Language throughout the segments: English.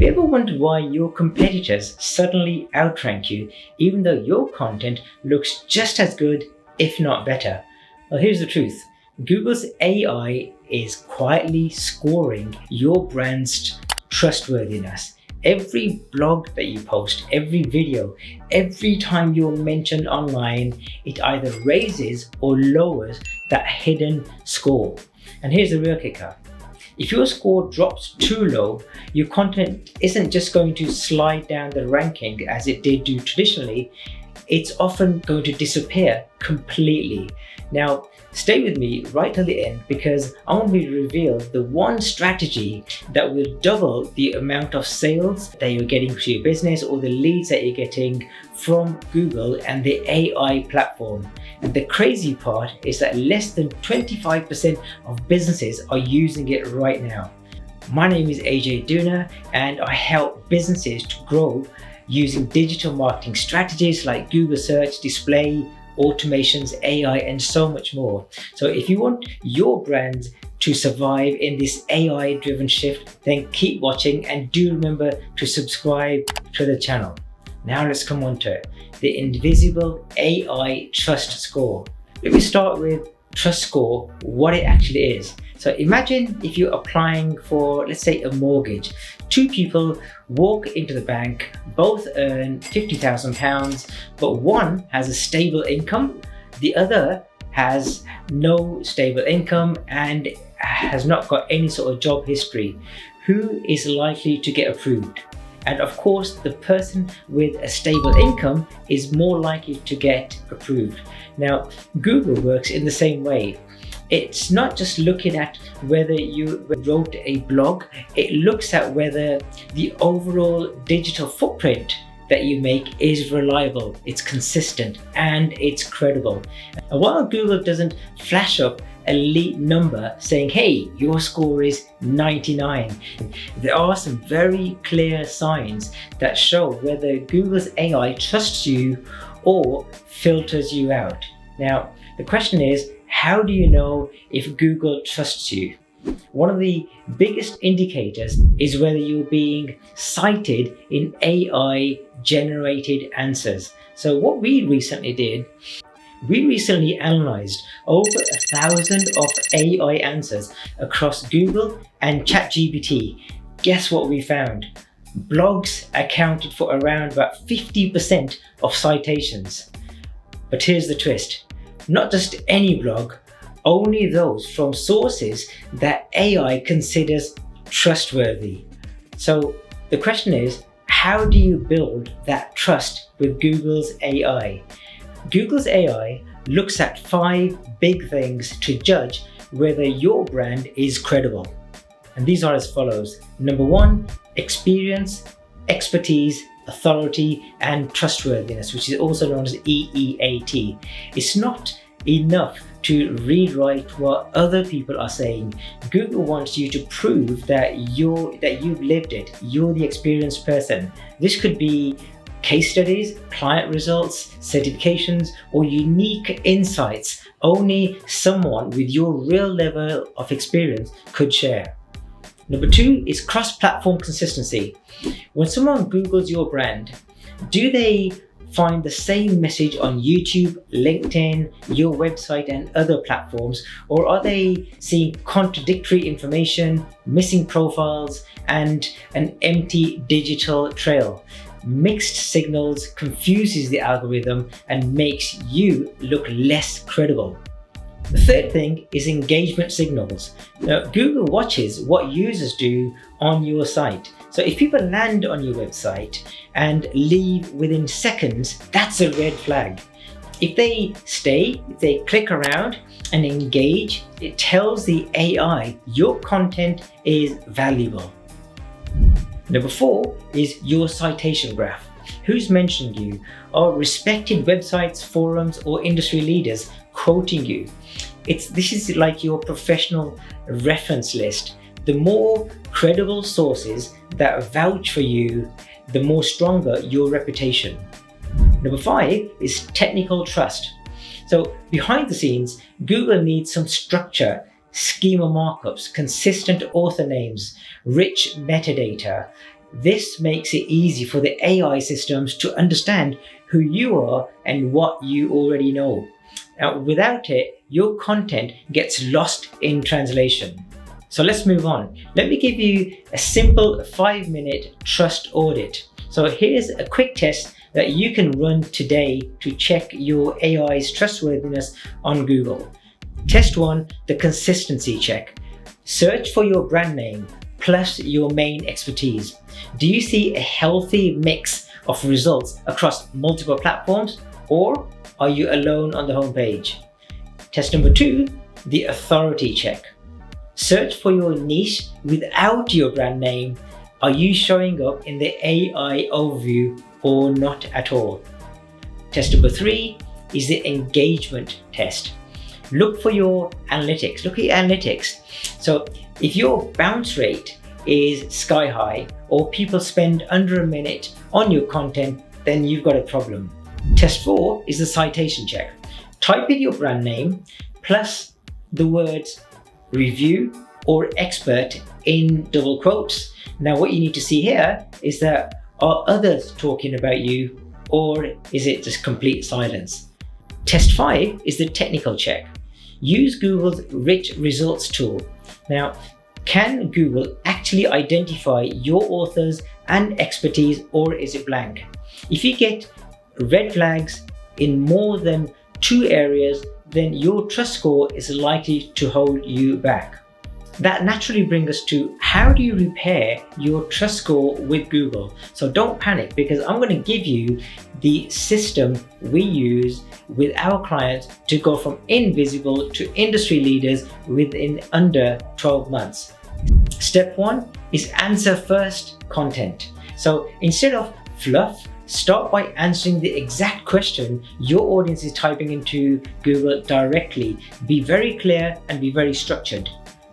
you ever wondered why your competitors suddenly outrank you even though your content looks just as good, if not better? Well, here's the truth. Google's AI is quietly scoring your brand's trustworthiness. Every blog that you post, every video, every time you're mentioned online, it either raises or lowers that hidden score. And here's the real kicker. If your score drops too low, your content isn't just going to slide down the ranking as it did do traditionally, it's often going to disappear completely. Now, stay with me right till the end because I'm going to reveal the one strategy that will double the amount of sales that you're getting to your business or the leads that you're getting from Google and the AI platform. And the crazy part is that less than 25% of businesses are using it right now. My name is AJ Duna and I help businesses to grow using digital marketing strategies like Google search, display, automations, AI, and so much more. So if you want your brand to survive in this AI-driven shift, then keep watching and do remember to subscribe to the channel. Now let's come on to it. The invisible AI trust score. Let me start with trust score, what it actually is. So imagine if you're applying for, let's say, a mortgage. Two people walk into the bank, both earn £50,000, but one has a stable income, the other has no stable income and has not got any sort of job history. Who is likely to get approved? And of course, the person with a stable income is more likely to get approved. Now, Google works in the same way. It's not just looking at whether you wrote a blog, it looks at whether the overall digital footprint that you make is reliable, it's consistent, and it's credible. And while Google doesn't flash up a lead number saying, hey, your score is 99, there are some very clear signs that show whether Google's AI trusts you or filters you out. Now, the question is, how do you know if Google trusts you? One of the biggest indicators is whether you're being cited in AI generated answers. So what we recently did, we recently analyzed over 1,000 of AI answers across Google and ChatGPT. Guess what we found? Blogs accounted for around about 50% of citations. But here's the twist. Not just any blog, only those from sources that AI considers trustworthy. So the question is, how do you build that trust with Google's AI? Google's AI looks at 5 big things to judge whether your brand is credible. And these are as follows. Number 1, experience, expertise, authority, and trustworthiness, which is also known as EEAT. It's not enough to rewrite what other people are saying. Google wants you to prove that you've lived it, you're the experienced person. This could be case studies, client results, certifications, or unique insights only someone with your real level of experience could share. Number 2 is cross-platform consistency. When someone Googles your brand, do they find the same message on YouTube, LinkedIn, your website, and other platforms, or are they seeing contradictory information, missing profiles, and an empty digital trail? Mixed signals confuses the algorithm and makes you look less credible. The third thing is engagement signals. Now, Google watches what users do on your site. So if people land on your website and leave within seconds, that's a red flag. If they stay, if they click around and engage, it tells the AI your content is valuable. Number 4 is your citation graph. Who's mentioned you? Are respected websites, forums, or industry leaders quoting you? This is like your professional reference list. The more credible sources that vouch for you, the more stronger your reputation. Number 5 is technical trust. So behind the scenes, Google needs some structure, schema markups, consistent author names, rich metadata, This makes it easy for the AI systems to understand who you are and what you already know. Now, without it, your content gets lost in translation. So let's move on. Let me give you a simple 5-minute trust audit. So here's a quick test that you can run today to check your AI's trustworthiness on Google. Test 1, the consistency check. Search for your brand name plus your main expertise. Do you see a healthy mix of results across multiple platforms, or are you alone on the homepage? Test number 2, the authority check. Search for your niche without your brand name. Are you showing up in the AI overview or not at all? Test number 3 is the engagement test. Look for your analytics. Look at your analytics. So if your bounce rate is sky high, or people spend under a minute on your content, then you've got a problem. Test 4 is the citation check. Type in your brand name plus the words review or expert in double quotes. Now what you need to see here is that, are others talking about you, or is it just complete silence? Test 5 is the technical check. Use Google's rich results tool. Now, can Google actually identify your authors and expertise, or is it blank? If you get red flags in more than 2 areas, then your trust score is likely to hold you back. That naturally brings us to, how do you repair your trust score with Google? So don't panic, because I'm going to give you the system we use with our clients to go from invisible to industry leaders within under 12 months. Step 1 is answer first content. So instead of fluff, start by answering the exact question your audience is typing into Google directly. Be very clear and be very structured.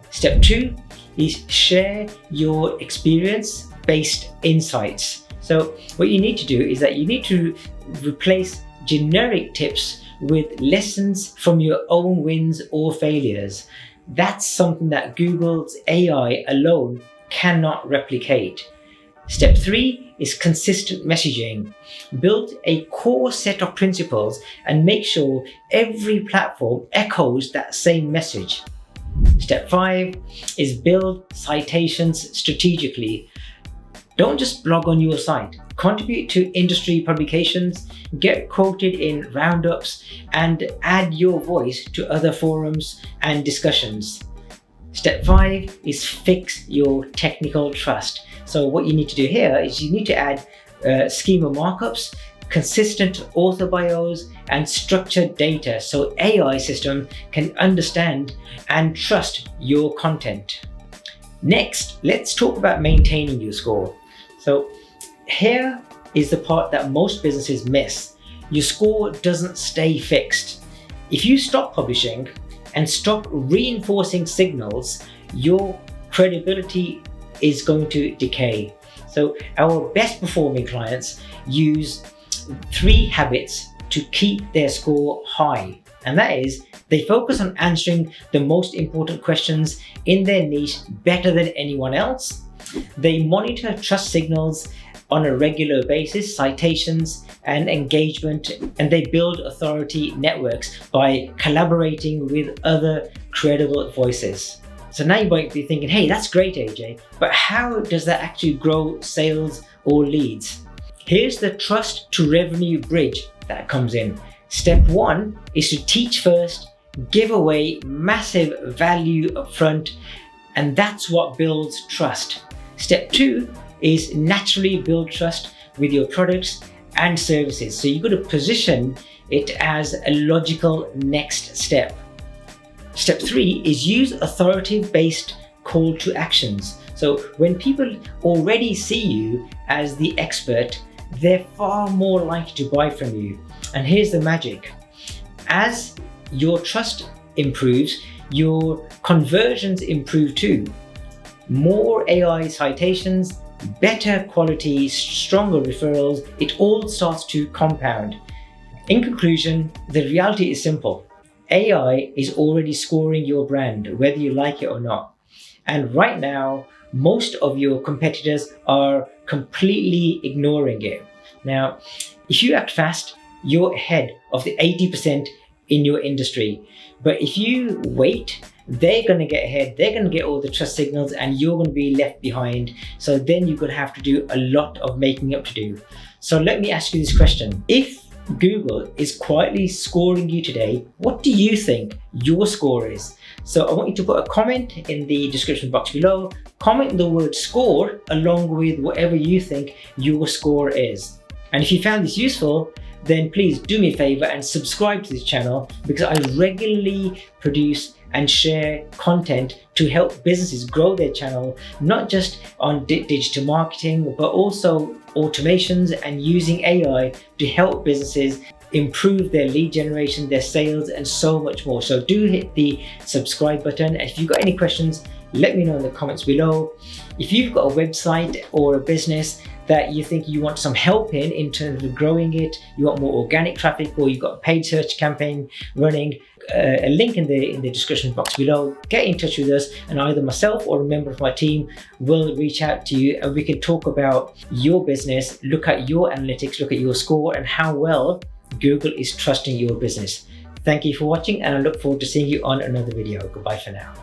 Step 2 is share your experience-based insights. So what you need to do is that you need to replace generic tips with lessons from your own wins or failures. That's something that Google's AI alone cannot replicate. Step 3 is consistent messaging. Build a core set of principles and make sure every platform echoes that same message. Step 5 is build citations strategically. Don't just blog on your site. Contribute to industry publications, get quoted in roundups, and add your voice to other forums and discussions. Step 5 is fix your technical trust. So what you need to do here is you need to add schema markups, consistent author bios, and structured data so AI system can understand and trust your content. Next, let's talk about maintaining your score. So here is the part that most businesses miss. Your score doesn't stay fixed. If you stop publishing and stop reinforcing signals, your credibility is going to decay. So our best performing clients use 3 habits to keep their score high, and that is, they focus on answering the most important questions in their niche better than anyone else. They monitor trust signals on a regular basis, citations and engagement, and they build authority networks by collaborating with other credible voices. So now you might be thinking, hey, that's great, AJ, but how does that actually grow sales or leads? Here's the trust to revenue bridge that comes in. Step 1 is to teach first, give away massive value up front, and that's what builds trust. Step 2 is naturally build trust with your products and services. So you've got to position it as a logical next step. Step 3 is use authority-based call to actions. So when people already see you as the expert, they're far more likely to buy from you. And here's the magic. As your trust improves, your conversions improve too. More AI citations, better quality, stronger referrals, it all starts to compound. In conclusion, the reality is simple. AI is already scoring your brand, whether you like it or not. And right now, most of your competitors are completely ignoring it. Now, if you act fast, you're ahead of the 80% in your industry. But if you wait, they're going to get ahead, they're going to get all the trust signals, and you're going to be left behind. So then you're going to have to do a lot of making up to do. So let me ask you this question. If Google is quietly scoring you today, what do you think your score is? So I want you to put a comment in the description box below. Comment the word score along with whatever you think your score is. And if you found this useful, then please do me a favor and subscribe to this channel, because I regularly produce and share content to help businesses grow their channel, not just on digital marketing, but also automations and using AI to help businesses improve their lead generation, their sales, and so much more. So do hit the subscribe button. And if you've got any questions, let me know in the comments below. If you've got a website or a business that you think you want some help in terms of growing it, you want more organic traffic, or you've got a paid search campaign running, a link in the description box below. Get in touch with us, and either myself or a member of my team will reach out to you, and we can talk about your business, look at your analytics, look at your score, and how well Google is trusting your business. Thank you for watching, and I look forward to seeing you on another video. Goodbye for now.